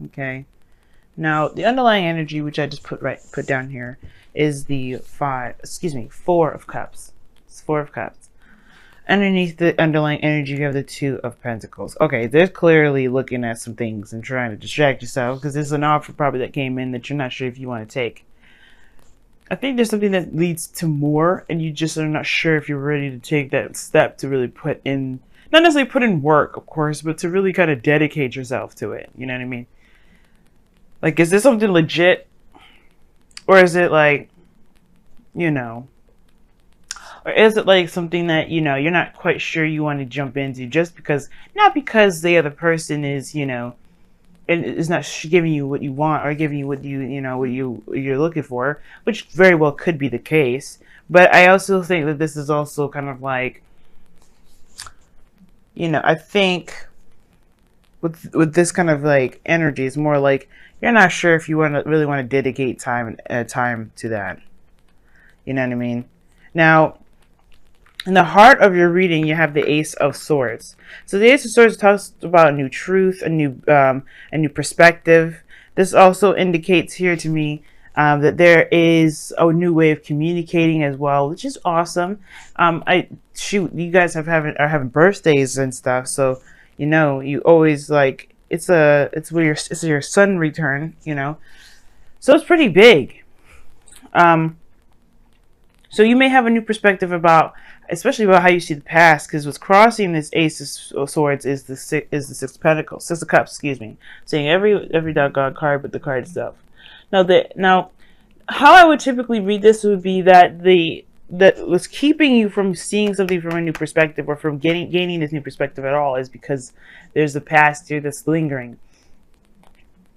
Okay. Now, the underlying energy, which I just put down here, is the Four of Cups. It's Four of Cups. Underneath the underlying energy, you have the Two of Pentacles. Okay, they're clearly looking at some things and trying to distract yourself because there's an offer probably that came in that you're not sure if you want to take. I think there's something that leads to more, and you just are not sure if you're ready to take that step to really put in, not necessarily put in work, of course, but to really kind of dedicate yourself to it. You know what I mean? Like, is this something legit? Or is it like, you know, or is it like something that, you know, you're not quite sure you want to jump into just because, not because the other person is, you know, and is not giving you what you want or giving you what you know, what you're looking for, which very well could be the case. But I also think that this is also kind of like, you know, I think with this kind of like energy, it's more like you're not sure if you really want to dedicate time to that. You know what I mean? Now, in the heart of your reading, you have the Ace of Swords. So the Ace of Swords talks about a new truth, a new perspective. This also indicates here to me that there is a new way of communicating as well, which is awesome. You guys are having birthdays and stuff, so you know you always like it's your sun return, you know, so it's pretty big. So you may have a new perspective about, especially about how you see the past, because what's crossing this Ace of Swords is the Six of Pentacles, Six of Cups, excuse me. Saying every doggone card, but the card itself. Now, how I would typically read this would be that what's keeping you from seeing something from a new perspective, or from gaining this new perspective at all, is because there's the past here that's lingering.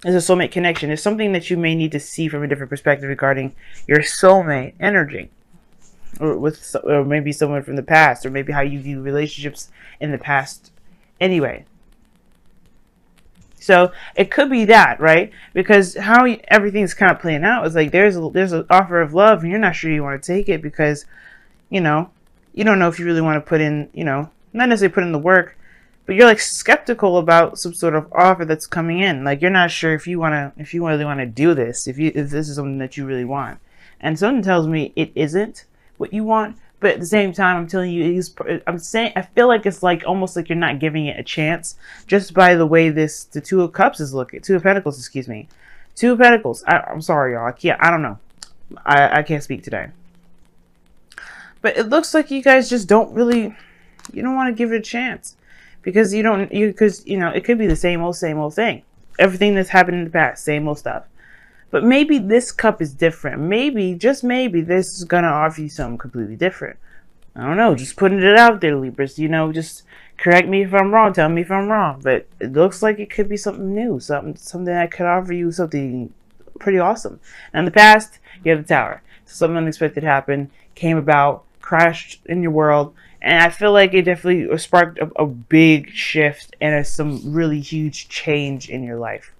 There's a soulmate connection. There's something that you may need to see from a different perspective regarding your soulmate energy. Or maybe someone from the past, or maybe how you view relationships in the past anyway. So it could be that, right? Because how everything's kind of playing out is like there's an offer of love, and you're not sure you want to take it because, you know, you don't know if you really want to put in, you know, not necessarily put in the work, but you're like skeptical about some sort of offer that's coming in. Like you're not sure if you really want to do this, if this is something that you really want. And something tells me it isn't what you want, but at the same time, I'm telling you, I feel like it's like almost like you're not giving it a chance just by the way the Two of Cups is looking. Two of Pentacles, excuse me. Two of Pentacles. I'm sorry, y'all. I don't know. I can't speak today. But it looks like you guys just don't really, you don't want to give it a chance because you know, it could be the same old thing. Everything that's happened in the past, same old stuff. But maybe this cup is different. Maybe, just maybe, this is going to offer you something completely different. I don't know. Just putting it out there, Libras. You know, just correct me if I'm wrong. Tell me if I'm wrong. But it looks like it could be something new. Something that could offer you something pretty awesome. Now, in the past, you have the Tower. So something unexpected happened, came about, crashed in your world. And I feel like it definitely sparked a big shift and some really huge change in your life,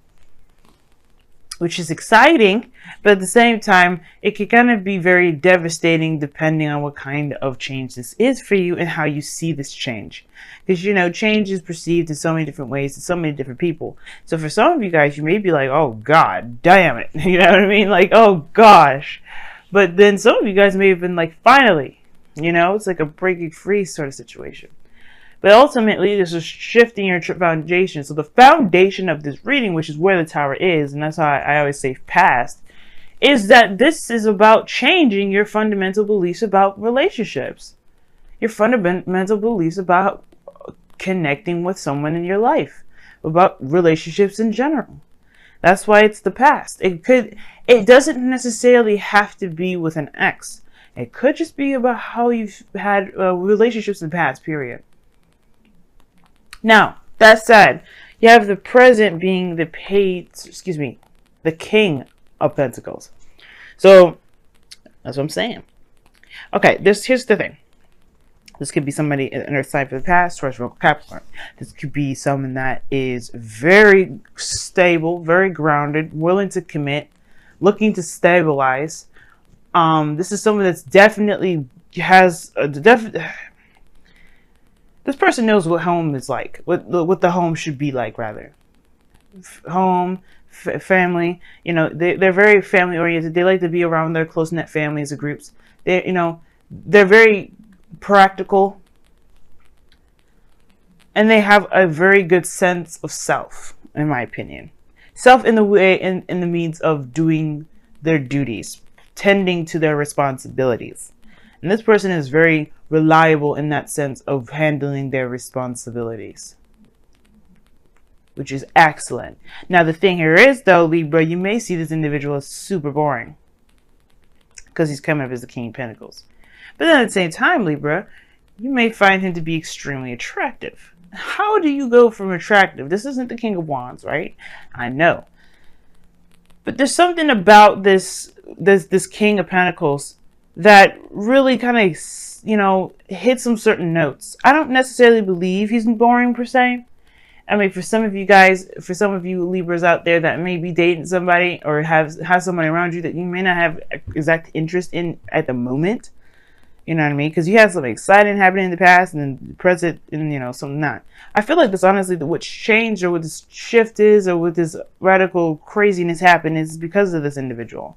which is exciting, but at the same time, it can kind of be very devastating depending on what kind of change this is for you and how you see this change. Because, you know, change is perceived in so many different ways to so many different people. So for some of you guys, you may be like, oh, God damn it. You know what I mean? Like, oh, gosh. But then some of you guys may have been like, finally. You know, it's like a breaking free sort of situation. But ultimately, this is shifting your foundation. So the foundation of this reading, which is where the Tower is, and that's how I always say past, is that this is about changing your fundamental beliefs about relationships. Your fundamental beliefs about connecting with someone in your life. About relationships in general. That's why it's the past. It doesn't necessarily have to be with an ex. It could just be about how you've had relationships in the past, period. Now, that said, you have the present being the King of Pentacles. So, that's what I'm saying. Okay, here's the thing. This could be somebody in Earth sign for the past, Taurus, Virgo, Capricorn. This could be someone that is very stable, very grounded, willing to commit, looking to stabilize. This is someone that's definitely has this person knows what home is like, what the home should be like, rather. home, family. You know, they're very family oriented. They like to be around their close knit families or groups. They, you know, they're very practical, and they have a very good sense of self, in my opinion. Self in the way, in the means of doing their duties, tending to their responsibilities. And this person is very reliable in that sense of handling their responsibilities, which is excellent. Now, the thing here is, though, Libra, you may see this individual as super boring because he's coming up as the King of Pentacles. But then at the same time, Libra, you may find him to be extremely attractive. How do you go from attractive? This isn't the King of Wands, right? I know. But there's something about this King of Pentacles that really kind of, you know, hits some certain notes. I don't necessarily believe he's boring per se. I mean, for some of you guys, for some of you Libras out there that may be dating somebody or have somebody around you that you may not have exact interest in at the moment, you know what I mean? Because you had something exciting happening in the past and then the present, and you know, something not. I feel like this, honestly, what's changed or what this shift is or what this radical craziness happened is because of this individual.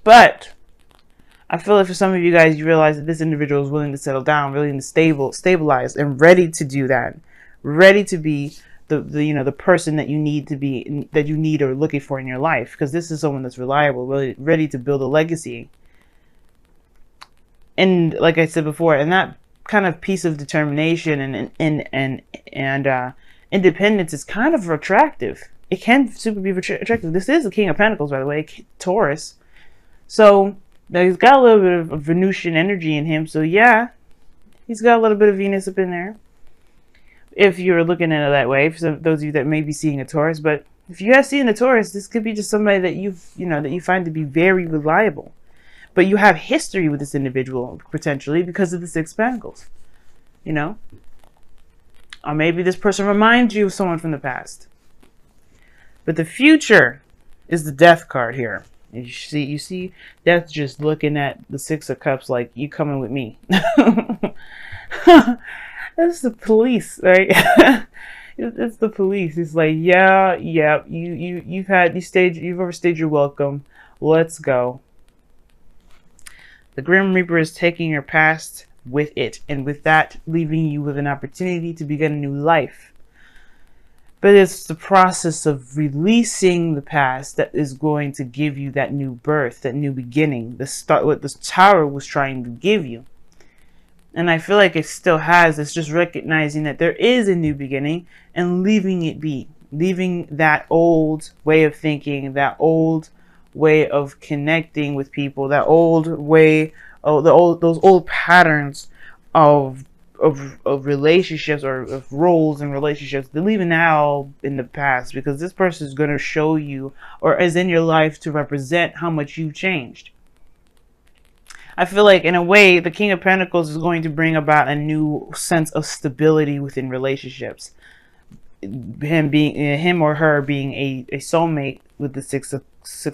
But I feel like for some of you guys, you realize that this individual is willing to settle down, willing to stabilize, and ready to do that, ready to be the you know, the person that you need to be, that you need or looking for in your life. Because this is someone that's reliable, really ready to build a legacy. And like I said before, and that kind of piece of determination and independence is kind of attractive. It can super be attractive. This is the King of Pentacles, by the way, Taurus. So now he's got a little bit of Venusian energy in him. So yeah, he's got a little bit of Venus up in there, if you're looking at it that way, for those of you that may be seeing a Taurus. But if you have seen a Taurus, this could be just somebody that that you find to be very reliable. But you have history with this individual, potentially, because of the Six of Pentacles. You know? Or maybe this person reminds you of someone from the past. But the future is the Death card here. You see Death just looking at the Six of Cups like, you coming with me. That's the police, right? It's the police. It's like, yeah, you've overstayed your welcome. Let's go. The Grim Reaper is taking your past with it, and with that, leaving you with an opportunity to begin a new life. But it's the process of releasing the past that is going to give you that new birth, that new beginning, what the Tower was trying to give you. And I feel like it still has. It's just recognizing that there is a new beginning and leaving it be. Leaving that old way of thinking, that old way of connecting with people, that old way, those old patterns of relationships or of roles and relationships. They're leaving that all in the past, because this person is going to show you, or is in your life to represent how much you've changed. I feel like, in a way, the King of Pentacles is going to bring about a new sense of stability within relationships. Him or her being a soulmate with the Six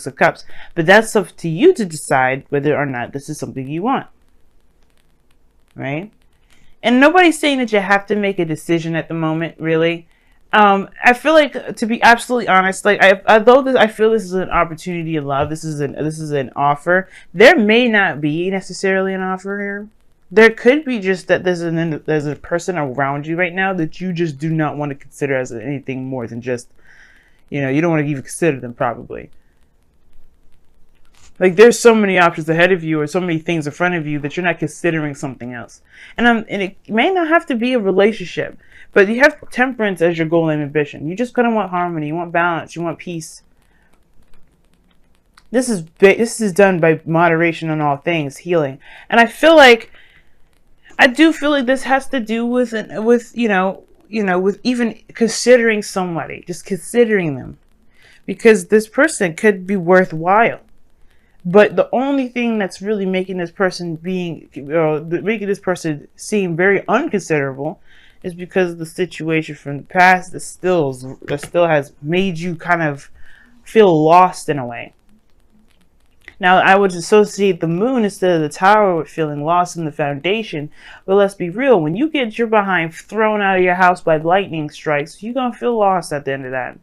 of Cups. But that's up to you to decide whether or not this is something you want. Right? And nobody's saying that you have to make a decision at the moment, really. I feel like, to be absolutely honest, like I feel this is an opportunity of love. This is an offer. There may not be necessarily an offer here. There could be just that there's a person around you right now that you just do not want to consider as anything more than just, you know, you don't want to even consider them, probably. Like, there's so many options ahead of you, or so many things in front of you, that you're not considering something else. And it may not have to be a relationship, but you have temperance as your goal and ambition. You just kind of want harmony, you want balance, you want peace. This is done by moderation on all things, healing. And I do feel like this has to do with with even considering somebody, just considering them, because this person could be worthwhile. But the only thing that's really making this person seem very unconsiderable is because of the situation from the past that still has made you kind of feel lost in a way. Now, I would associate the moon instead of the tower with feeling lost in the foundation. But let's be real, when you get your behind thrown out of your house by lightning strikes, you're going to feel lost at the end of that.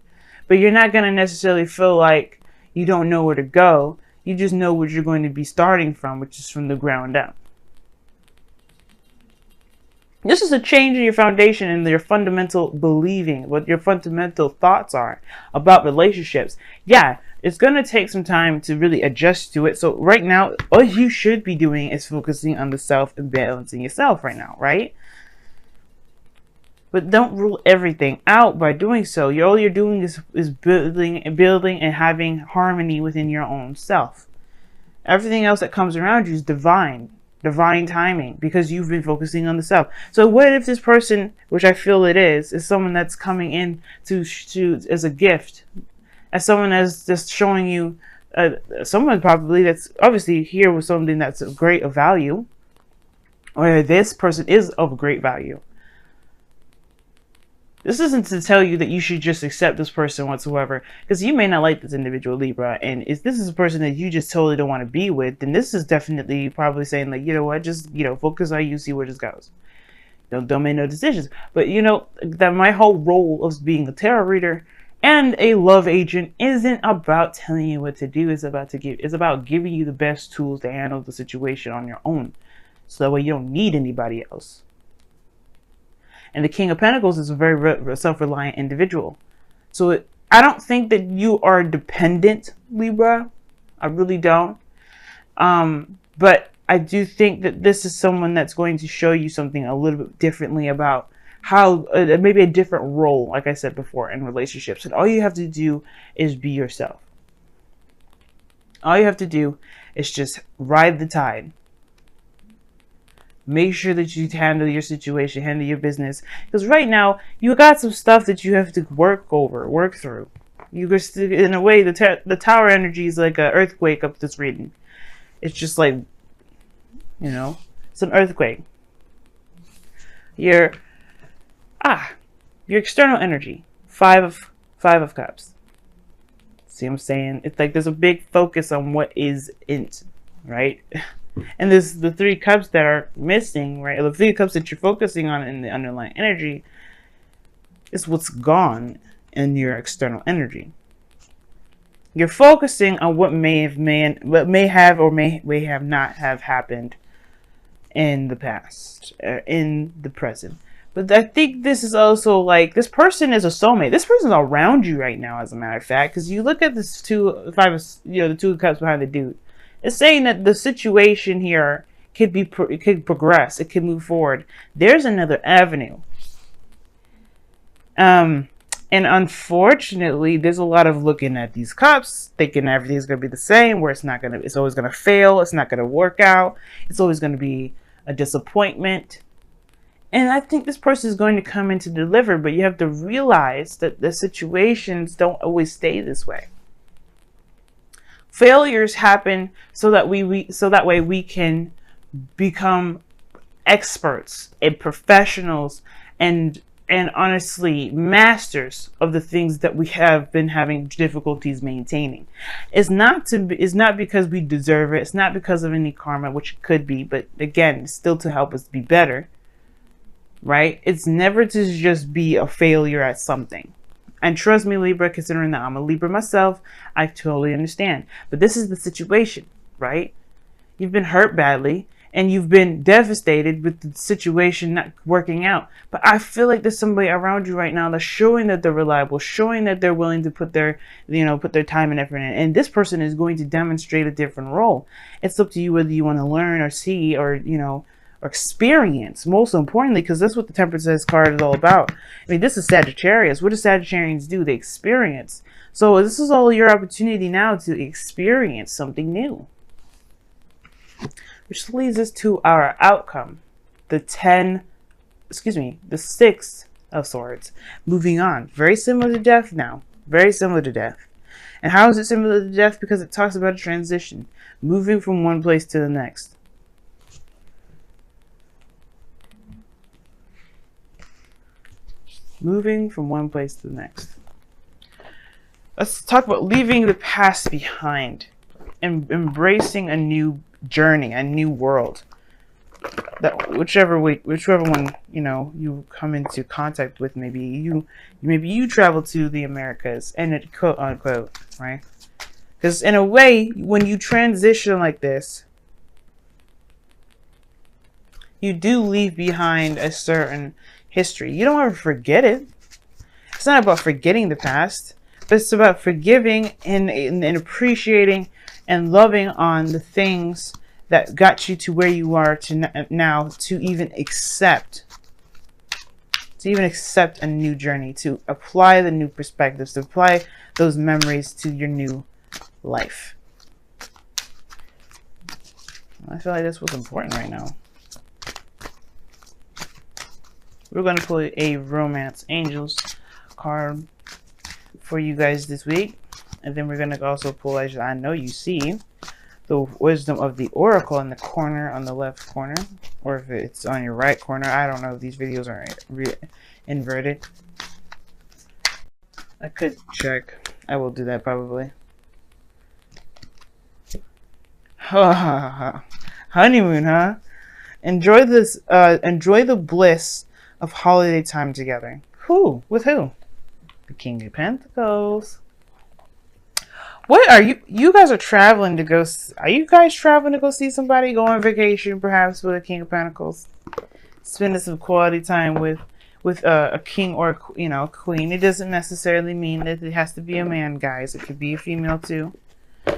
But you're not going to necessarily feel like you don't know where to go. You just know where you're going to be starting from, which is from the ground up. This is a change in your foundation and your fundamental believing, what your fundamental thoughts are about relationships. Yeah, it's going to take some time to really adjust to it. So right now, all you should be doing is focusing on the self and balancing yourself right now, right? But don't rule everything out by doing so. All you're doing is building and having harmony within your own self. Everything else that comes around you is divine timing, because you've been focusing on the self. So what if this person, which I feel it is someone that's coming in to as a gift, as someone that's just showing you, someone probably that's obviously here with something that's of great value, or this person is of great value. This isn't to tell you that you should just accept this person whatsoever, because you may not like this individual, Libra, and if this is a person that you just totally don't want to be with, then this is definitely probably saying, like, you know what, just, focus on you, see where this goes. Don't make no decisions. But that my whole role of being a tarot reader and a love agent isn't about telling you what to do. It's about giving you the best tools to handle the situation on your own, so that way you don't need anybody else. And the King of Pentacles is a very self-reliant individual. So I don't think that you are dependent, Libra. I really don't. But I do think that this is someone that's going to show you something a little bit differently about how, maybe a different role, like I said before, in relationships. And all you have to do is be yourself. All you have to do is just ride the tide. Make sure that you handle your situation, handle your business. Because right now, you got some stuff that you have to work through. You just, in a way, the tower energy is like an earthquake up this reading. It's just like, it's an earthquake. Your external energy, five of cups. See what I'm saying? It's like there's a big focus on what isn't, right? And there's the 3 cups that are missing, right? The 3 cups that you're focusing on in the underlying energy is what's gone in your external energy. You're focusing on what may have or may have not have happened in the past, in the present. But I think this is also like, this person is a soulmate. This person's around you right now, as a matter of fact, because you look at this the 2 of cups behind the dude. It's saying that the situation here it could progress. It could move forward. There's another avenue. And unfortunately, there's a lot of looking at these cups, thinking everything's going to be the same, where it's always going to fail. It's not going to work out. It's always going to be a disappointment. And I think this person is going to come in to deliver, but you have to realize that the situations don't always stay this way. Failures happen so that way we can become experts and professionals and honestly masters of the things that we have been having difficulties maintaining. It's not because we deserve it. It's not because of any karma, which it could be, but again, it's still to help us be better, right? It's never to just be a failure at something. And trust me, Libra, considering that I'm a Libra myself, I totally understand. But this is the situation, right? You've been hurt badly, and you've been devastated with the situation not working out. But I feel like there's somebody around you right now that's showing that they're reliable, showing that they're willing to put their time and effort in. And this person is going to demonstrate a different role. It's up to you whether you want to learn or see or experience, most importantly, because that's what the Temperance card is all about. I mean, this is Sagittarius. What do Sagittarians do? They experience. So this is all your opportunity now to experience something new. Which leads us to our outcome. The 6 of Swords. Moving on. Very similar to death now. Very similar to death. And how is it similar to death? Because it talks about a transition. Moving from one place to the next. Moving from one place to the next. Let's talk about leaving the past behind. embracing a new journey, a new world. That whichever one, you know, you come into contact with, maybe you travel to the Americas, and it quote unquote, right? Because in a way, when you transition like this, you do leave behind a certain history. You don't ever forget it. It's not about forgetting the past, but it's about forgiving and appreciating and loving on the things that got you to where you are to now, to even accept a new journey, to apply the new perspectives, to apply those memories to your new life. I feel like this was important right now. We're going to pull a Romance Angels card for you guys this week. And then we're going to also pull, as I know you see, the Wisdom of the Oracle in the corner, on the left corner. Or if it's on your right corner. I don't know if these videos are inverted. I could check. I will do that probably. Honeymoon, huh? Enjoy this. Enjoy the bliss of holiday time together. Who? With who? The King of Pentacles. What are you? You guys are traveling to go. Are you guys traveling to go see somebody? Go on vacation, perhaps, with a King of Pentacles. Spending some quality time with a king or, you know, a queen. It doesn't necessarily mean that it has to be a man, guys. It could be a female too.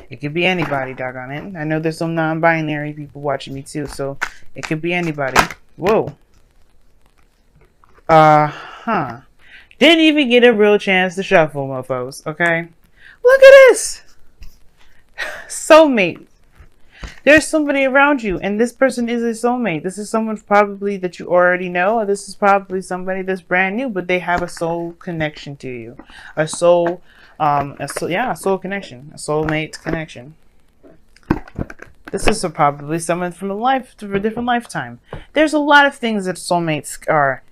It could be anybody, doggone it. I know there's some non-binary people watching me too, so it could be anybody. Whoa. Didn't even get a real chance to shuffle, mofos, okay? Look at this! Soulmate. There's somebody around you, and this person is a soulmate. This is someone probably that you already know, or this is probably somebody that's brand new, but they have a soul connection to you. A soul connection. A soulmate connection. This is probably someone from a different lifetime. There's a lot of things that soulmates are.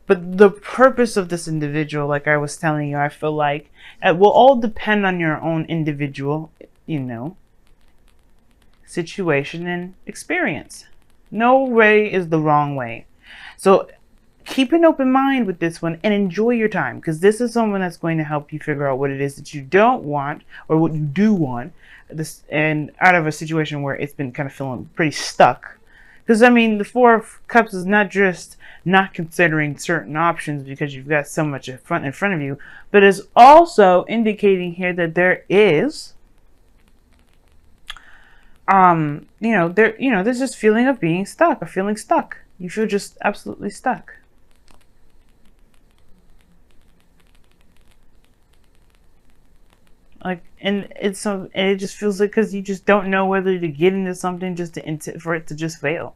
But the purpose of this individual, like I was telling you, I feel like it will all depend on your own individual, you know, situation and experience. No way is the wrong way. So keep an open mind with this one and enjoy your time, because this is someone that's going to help you figure out what it is that you don't want or what you do want, this, and out of a situation where it's been kind of feeling pretty stuck. Because, I mean, the Four of Cups is not just not considering certain options because you've got so much in front of you, but is also indicating here that there is, there's this feeling of being stuck, of feeling stuck. You feel just absolutely stuck. Like, and it just feels like, because you just don't know whether to get into something just for it to just fail.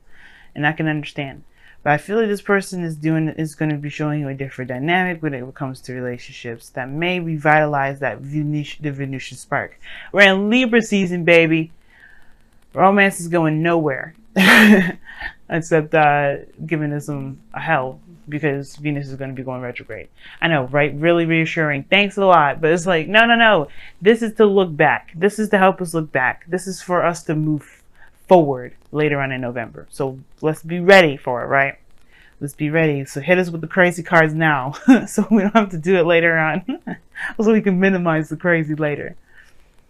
And I can understand. But I feel like this person is going to be showing you a different dynamic when it comes to relationships that may revitalize the Venusian spark. We're in Libra season, baby. Romance is going nowhere. Except giving us a hell, because Venus is going to be going retrograde. I know, right? Really reassuring. Thanks a lot. But it's like, no. This is to look back. This is to help us look back. This is for us to move forward later on in November. So let's be ready for it, right? Let's be ready. So hit us with the crazy cards now so we don't have to do it later on. So we can minimize the crazy later.